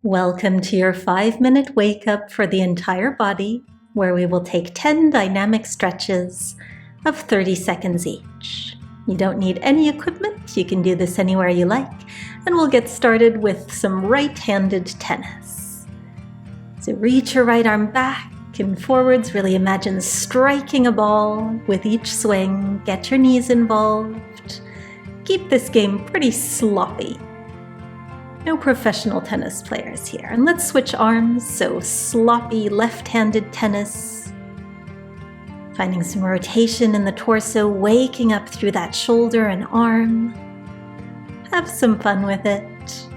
Welcome to your 5-minute wake up for the entire body, where we will take 10 dynamic stretches of 30 seconds each. You don't need any equipment, you can do this anywhere you like, and we'll get started with some right-handed tennis. So reach your right arm back and forwards, really imagine striking a ball with each swing, get your knees involved. Keep this game pretty sloppy. No professional tennis players here. And let's switch arms, so sloppy left-handed tennis. Finding some rotation in the torso, waking up through that shoulder and arm. Have some fun with it.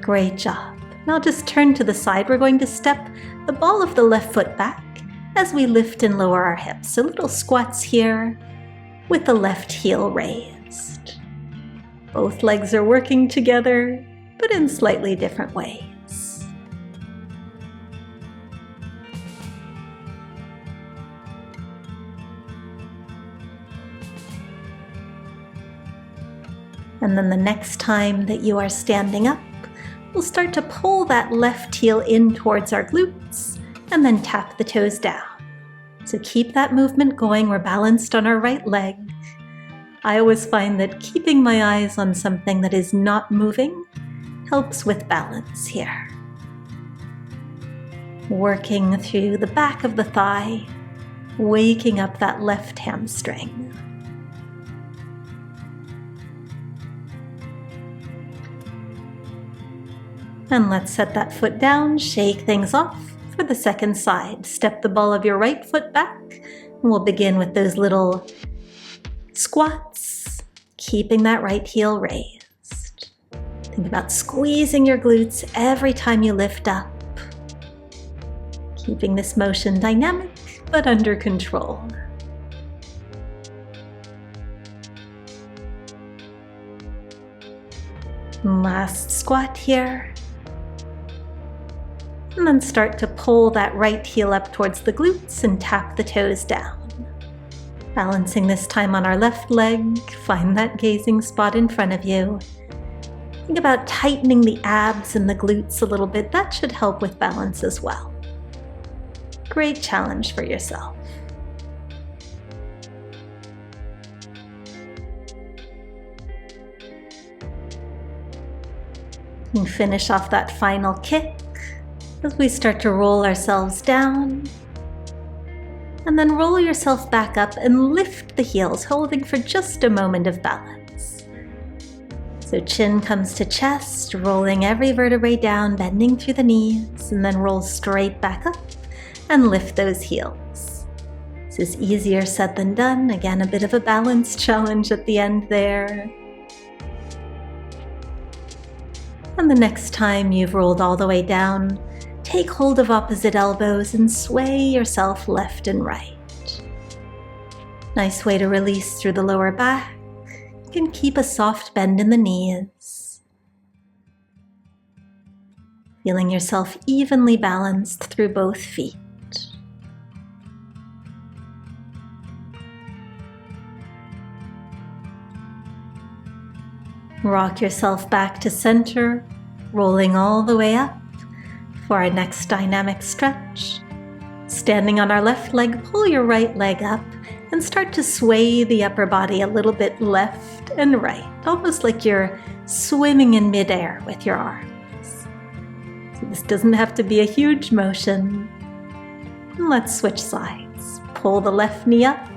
Great job. Now just turn to the side. We're going to step the ball of the left foot back as we lift and lower our hips. So little squats here with the left heel raised. Both legs are working together, but in slightly different ways. And then the next time that you are standing up, we'll start to pull that left heel in towards our glutes and then tap the toes down. So keep that movement going. We're balanced on our right leg. I always find that keeping my eyes on something that is not moving helps with balance here. Working through the back of the thigh, waking up that left hamstring. And let's set that foot down, shake things off for the second side. Step the ball of your right foot back, and we'll begin with those little squats, keeping that right heel raised. Think about squeezing your glutes every time you lift up. Keeping this motion dynamic, but under control. Last squat here. And then start to pull that right heel up towards the glutes and tap the toes down. Balancing this time on our left leg, find that gazing spot in front of you. Think about tightening the abs and the glutes a little bit. That should help with balance as well. Great challenge for yourself. And finish off that final kick as we start to roll ourselves down. And then roll yourself back up and lift the heels, holding for just a moment of balance. So chin comes to chest, rolling every vertebrae down, bending through the knees, and then roll straight back up and lift those heels. This is easier said than done. Again, a bit of a balance challenge at the end there. And the next time you've rolled all the way down, take hold of opposite elbows and sway yourself left and right. Nice way to release through the lower back. You can keep a soft bend in the knees. Feeling yourself evenly balanced through both feet. Rock yourself back to center, rolling all the way up for our next dynamic stretch. Standing on our left leg, pull your right leg up and start to sway the upper body a little bit left and right, almost like you're swimming in midair with your arms. So this doesn't have to be a huge motion. And let's switch sides. Pull the left knee up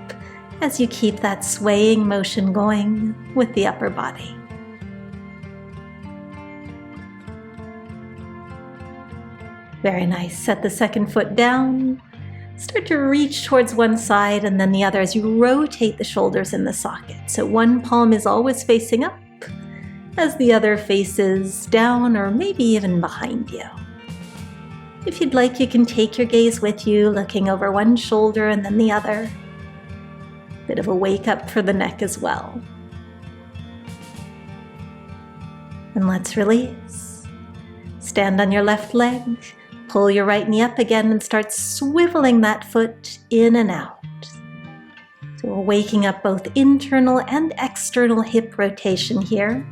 as you keep that swaying motion going with the upper body. Very nice. Set the second foot down. Start to reach towards one side and then the other as you rotate the shoulders in the socket. So one palm is always facing up as the other faces down or maybe even behind you. If you'd like, you can take your gaze with you, looking over one shoulder and then the other. Bit of a wake up for the neck as well. And let's release. Stand on your left leg. Pull your right knee up again and start swiveling that foot in and out. So we're waking up both internal and external hip rotation here,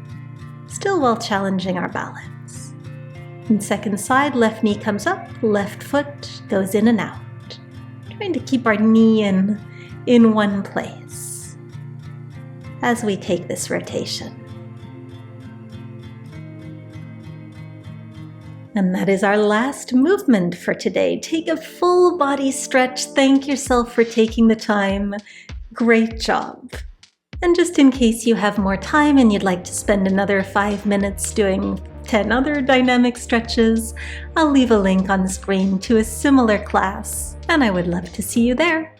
still while challenging our balance. And second side, left knee comes up, left foot goes in and out. Trying to keep our knee in one place as we take this rotation. And that is our last movement for today. Take a full body stretch. Thank yourself for taking the time. Great job. And just in case you have more time and you'd like to spend another 5 minutes doing 10 other dynamic stretches, I'll leave a link on the screen to a similar class, and I would love to see you there.